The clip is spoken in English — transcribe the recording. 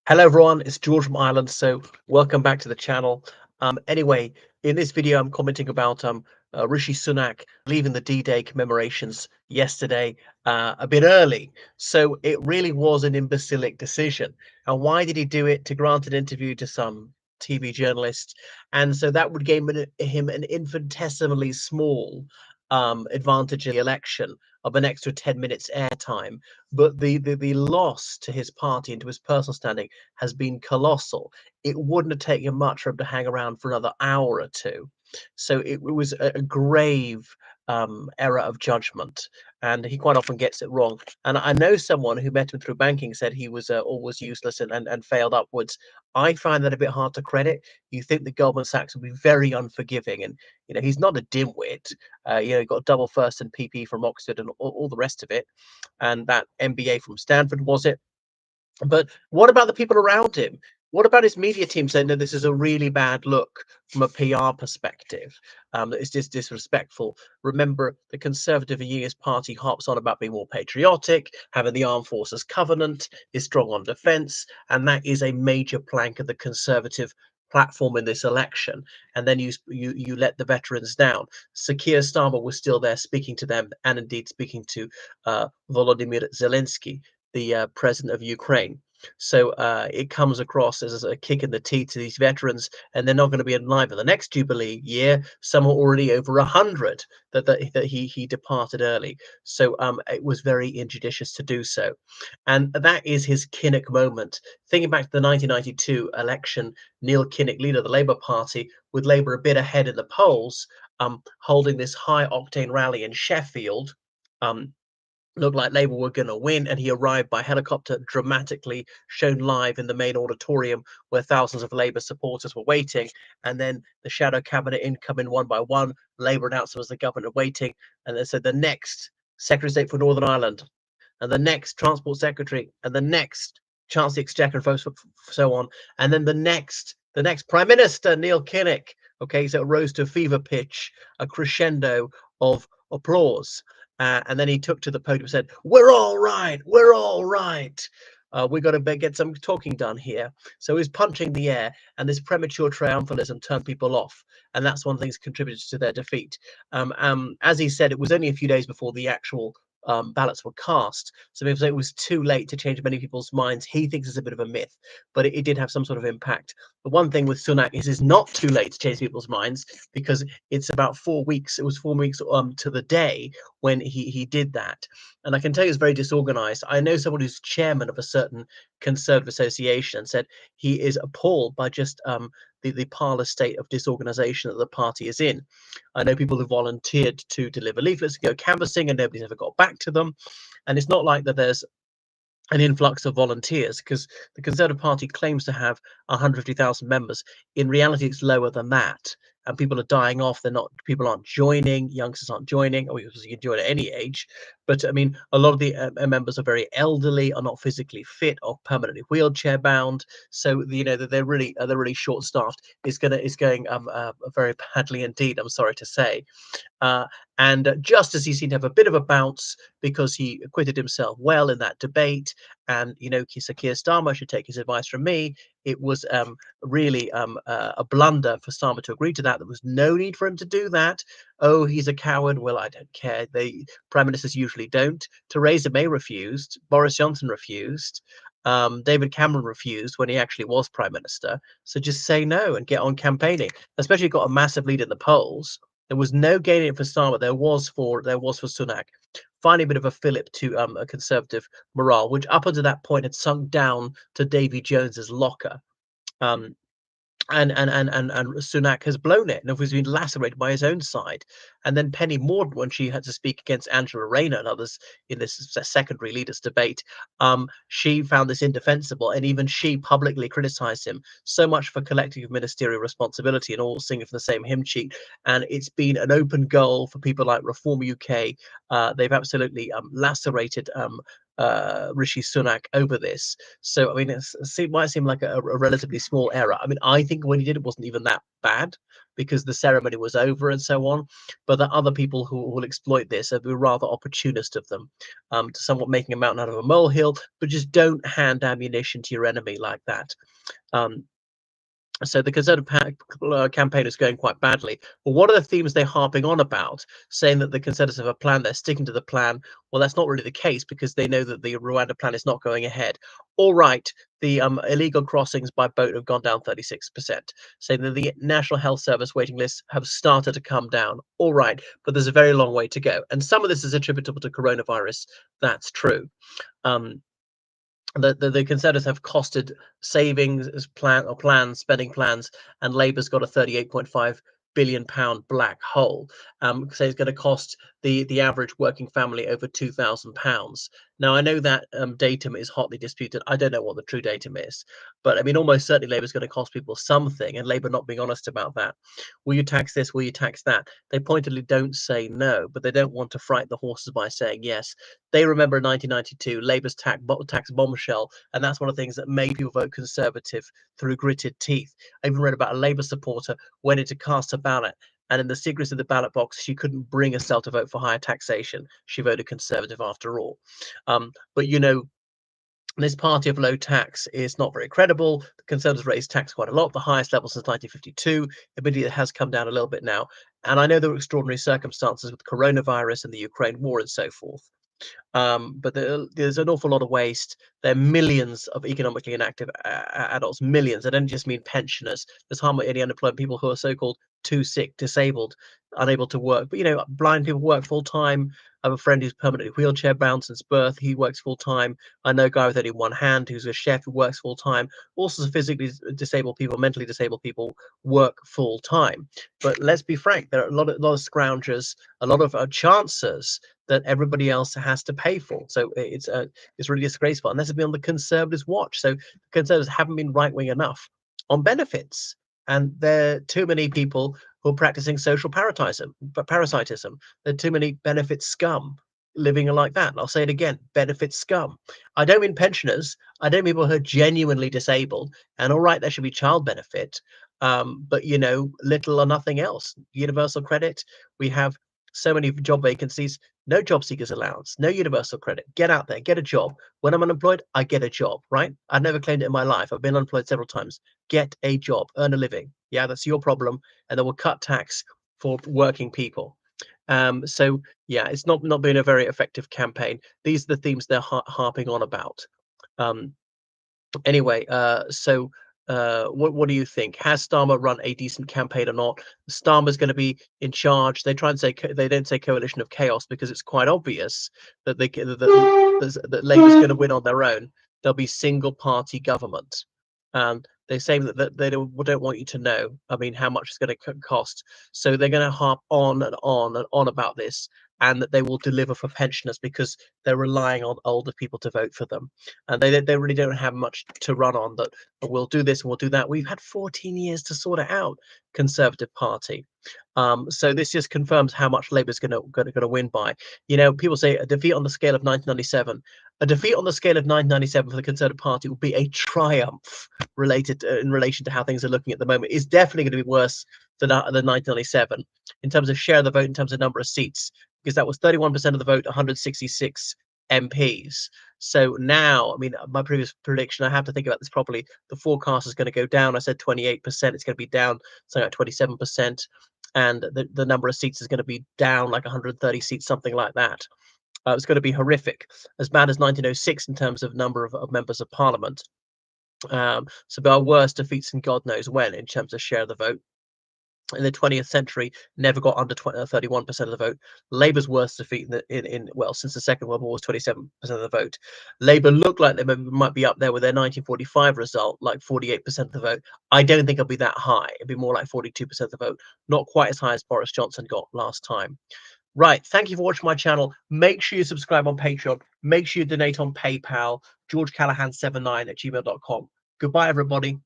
Hello everyone, it's George from Ireland. So welcome back to the channel. Anyway, in this video, I'm commenting about Rishi Sunak leaving the D-Day commemorations yesterday a bit early. So it really was an imbecilic decision. And why did he do it? To grant an interview to some TV journalist, and so that would give him an infinitesimally small advantage in the election of an extra 10 minutes airtime. But the loss to his party and to his personal standing has been colossal. It wouldn't have taken much for him to hang around for another hour or two. So it was a grave error of judgment, and he quite often gets it wrong. And I know someone who met him through banking said he was always useless and failed upwards. I find that a bit hard to credit. You think that Goldman Sachs will be very unforgiving, and he's not a dimwit. He got a double first in PP from Oxford and all the rest of it, and that MBA from Stanford, was it? But what about the people around him? What about his media team saying that this is a really bad look from a PR perspective? That it's just disrespectful. Remember, the Conservative and Unionist Party harps on about being more patriotic, having the Armed Forces Covenant, is strong on defence, and that is a major plank of the Conservative platform in this election. And then you let the veterans down. Sir Keir Starmer was still there speaking to them, and indeed speaking to Volodymyr Zelensky, the president of Ukraine. So it comes across as a kick in the teeth to these veterans, and they're not going to be alive in the next Jubilee year. Some are already over 100 that he departed early. So it was very injudicious to do so, and that is his Kinnock moment. Thinking back to the 1992 election, Neil Kinnock, leader of the Labour Party, with Labour a bit ahead in the polls, holding this high octane rally in Sheffield. Looked like Labour were going to win, and he arrived by helicopter, dramatically shown live in the main auditorium where thousands of Labour supporters were waiting. And then the shadow cabinet incoming one by one. Labour announced as the government waiting, and they said the next Secretary of State for Northern Ireland, and the next Transport Secretary, and the next Chancellor of the Exchequer, and so on, and then the next Prime Minister, Neil Kinnock. Okay, so it rose to a fever pitch, a crescendo of applause. And then he took to the podium and said, "We're all right. We're all right. We've got to get some talking done here." So he's punching the air, and this premature triumphalism turned people off. And that's one of the things that contributed to their defeat. As he said, it was only a few days before the actual ballots were cast. So people say it was too late to change many people's minds. He thinks it's a bit of a myth, but it did have some sort of impact. The one thing with Sunak is it's not too late to change people's minds, because it's about 4 weeks. It was 4 weeks to the day when he did that. And I can tell you it's very disorganized. I know someone who's chairman of a certain Conservative association and said he is appalled by just the parlous state of disorganization that the party is in. I know people who volunteered to deliver leaflets and go canvassing, and nobody's ever got back to them. And it's not like that there's an influx of volunteers, because the Conservative Party claims to have 150,000 members. In reality, it's lower than that, and people are dying off. People aren't joining. Youngsters aren't joining. Or you can join at any age, but I mean, a lot of the members are very elderly, are not physically fit, or permanently wheelchair bound. So that they're really short staffed. Is going very badly indeed, I'm sorry to say. Uh, and just as he seemed to have a bit of a bounce because he acquitted himself well in that debate, and Sir Keir Starmer should take his advice from me. It was really a blunder for Starmer to agree to that. There was no need for him to do that. Oh, he's a coward. Well, I don't care. Prime ministers usually don't. Theresa May refused. Boris Johnson refused. David Cameron refused when he actually was prime minister. So just say no and get on campaigning, especially got a massive lead in the polls. There was no gaining for Starmer. There was for Sunak. Finally, a bit of a fillip to a Conservative morale, which up until that point had sunk down to Davy Jones's locker. Um, and Sunak has blown it, and has been lacerated by his own side. And then Penny Mordaunt, when she had to speak against Angela Rayner and others in this secondary leaders debate, she found this indefensible, and even she publicly criticised him. So much for collective ministerial responsibility and all singing from the same hymn sheet. And it's been an open goal for people like Reform UK. They've absolutely lacerated Rishi Sunak over this. So I mean, it might seem like a relatively small error. I mean, I think when he did it wasn't even that bad because the ceremony was over and so on. But there are other people who will exploit this and be rather opportunist of them, to somewhat making a mountain out of a molehill. But just don't hand ammunition to your enemy like that. Um, so the Conservative campaign is going quite badly. But what are the themes they're harping on about, saying that the Conservatives have a plan, they're sticking to the plan? Well, that's not really the case because they know that the Rwanda plan is not going ahead. All right, the illegal crossings by boat have gone down 36%, saying that the National Health Service waiting lists have started to come down. All right, but there's a very long way to go. And some of this is attributable to coronavirus. That's true. Um, the Conservatives have costed savings plans, spending plans, and Labour's got a £38.5 billion black hole. So it's going to cost the average working family over £2,000. Now I know that datum is hotly disputed. I don't know what the true datum is, but I mean almost certainly Labour's going to cost people something, and Labour not being honest about that. Will you tax this? Will you tax that? They pointedly don't say no, but they don't want to frighten the horses by saying yes. They remember in 1992 Labour's tax bombshell, and that's one of the things that made people vote Conservative through gritted teeth. I even read about a Labour supporter went in to cast a ballot, and in the secrets of the ballot box, she couldn't bring herself to vote for higher taxation. She voted Conservative after all. But you know, this party of low tax is not very credible. The Conservatives raised tax quite a lot, the highest level since 1952. Admittedly, it has come down a little bit now. And I know there were extraordinary circumstances with coronavirus and the Ukraine war and so forth. But there's an awful lot of waste. There are millions of economically inactive adults, millions. I don't just mean pensioners. There's hardly any unemployed people who are so-called too sick, disabled, unable to work. But you know, blind people work full time. I have a friend who's permanently wheelchair bound since birth. He works full time. I know a guy with only one hand who's a chef who works full time. All sorts of physically disabled people, mentally disabled people work full time. But let's be frank, there are a lot of scroungers, a lot of chancers that everybody else has to pay for. So it's really disgraceful, and this has been on the Conservatives' watch. So the Conservatives haven't been right wing enough on benefits, and there are too many people who are practicing social parasitism. There are too many benefit scum living like that. And I'll say it again: benefit scum. I don't mean pensioners. I don't mean people who are genuinely disabled. And all right, there should be child benefit, but you know, little or nothing else. Universal credit. We have so many job vacancies, no job seekers allowance, no universal credit. Get out there, get a job. When I'm unemployed, I get a job, right? I've never claimed it in my life. I've been unemployed several times. Get a job, earn a living. Yeah, that's your problem. And then we'll cut tax for working people. So yeah, it's not been a very effective campaign. These are the themes they're harping on about. Anyway, what do you think? Has Starmer run a decent campaign or not? Starmer's going to be in charge. They try and say they don't say coalition of chaos because it's quite obvious that that Labour's going to win on their own. There'll be single party government. They say that they don't want you to know. I mean, how much it's going to cost. So they're going to harp on and on and on about this, and that they will deliver for pensioners because they're relying on older people to vote for them, and they really don't have much to run on. That we'll do this and we'll do that. We've had 14 years to sort it out, Conservative Party. So this just confirms how much Labour's going to win by. You know, people say a defeat on the scale of 1997. A defeat on the scale of 1997 for the Conservative Party will be a triumph in relation to how things are looking at the moment. It's definitely going to be worse than 1997 in terms of share of the vote, in terms of number of seats, because that was 31% of the vote, 166 MPs. So now, I mean, my previous prediction, I have to think about this properly. The forecast is going to go down. I said 28%. It's going to be down something like 27%. And the number of seats is going to be down like 130 seats, something like that. It's going to be horrific, as bad as 1906 in terms of number of members of parliament. So there are worse defeats than God knows when in terms of share of the vote. In the 20th century, never got under 31% of the vote. Labour's worst defeat well, since the Second World War was 27% of the vote. Labour looked like they might be up there with their 1945 result, like 48% of the vote. I don't think it'll be that high. It'll be more like 42% of the vote, not quite as high as Boris Johnson got last time. Right, thank you for watching my channel. Make sure you subscribe on Patreon. Make sure you donate on PayPal, georgecallahan79@gmail.com. Goodbye, everybody.